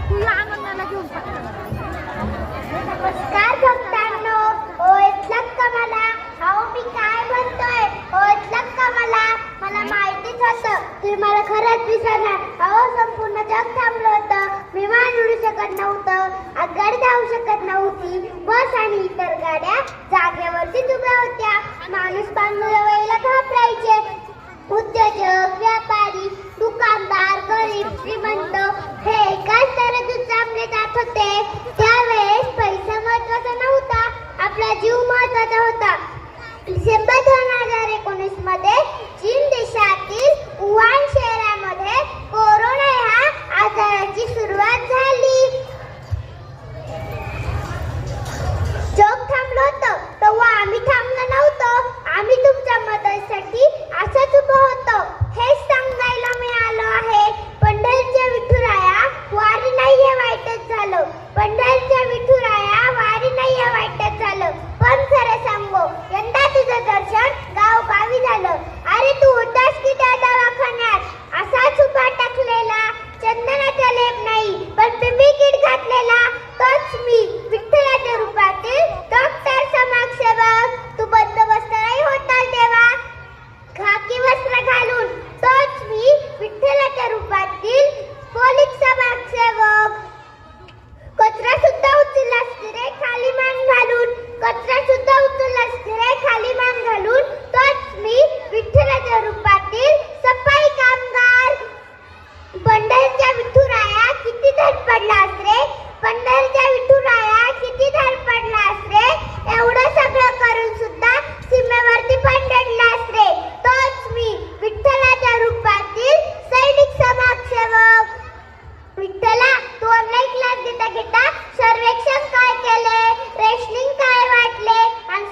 नमस्कार भक्तांनो, ओळखलं का मला? अहो मी काय म्हणतोय, ओळखलं का मला? मला माहितीच होतं तुम्ही मला खरंच दिसणार. अहो संपूर्ण जग थांबलं होतं, विमान उडू शकत नव्हतं, आगगाडी धावू शकत नव्हती, बस आणि इतर गाड्या जागेवरतीच उभ्या होत्या. माणूस बांधलेल्या वेळेला घाबरायचे. उद्योजक, व्यापारी, दुकानदार, गरीब, श्रीमंत हे एकाच तऱ्हेतून चांगले जात होते. त्यावेळेस पैसा महत्वाचा नव्हता, आपला जीव महत्वाचा होता. डिसेंबर 2019 मध्ये चीन देशातील वुहान शहरामध्ये कोरोना ह्या आजाराची सुरुवात झाली. जग थांबलं होतं तेव्हा आम्ही थांबलो नव्हतो. आम्ही तुमच्या मदतीसाठी असंच उभं होतो. हेच सांगायला मी आलो आहे. पंढरीच्या विठुराया वारी नाहीये वाईटच झालं. पंढरीच्या विठुराया वारी नाहीये वाईटच झालं. पण खरं सांगू, यंदा तुझं दर्शन गावगावी झालं. अरे तू होतास की त्या दवाखान्यात? असाच उभा टाकलेला, चंदनाचा लेप नाही पण पिंपी किट घातलेला तोच मी, विठ्ठलाच्या रूपातील डॉक्टर समाजसेवक. तू बंदोबस्तही होता तेव्हा खाकी वस्त्र घालून, तोच मी, विठ्ठलाच्या रूपातील पोलीस समाजसेवक. कचरा सुद्धा उचललास की रे खाली मान घालून, कचरा सुद्धा उचललास की रे खाली मान घालून, तोच मी, विठ्ठलाच्या रूपातील सफाई कामगार. पंढरीच्या विठुराया किती धडपडलास रे, पंढरीच्या विठुराया किती धडपडलास रे. एवढं सगळं करून सुद्धा सीमेवरती पंढरलास रे. तोच मी, विठ्ठलाच्या रूपातील सैनिक समाजसेवक. विठ्ठला, तू ऑनलाईन क्लास घेता घेता सर्वेक्षण काय केले, रेशनिंग काय वाटले आणि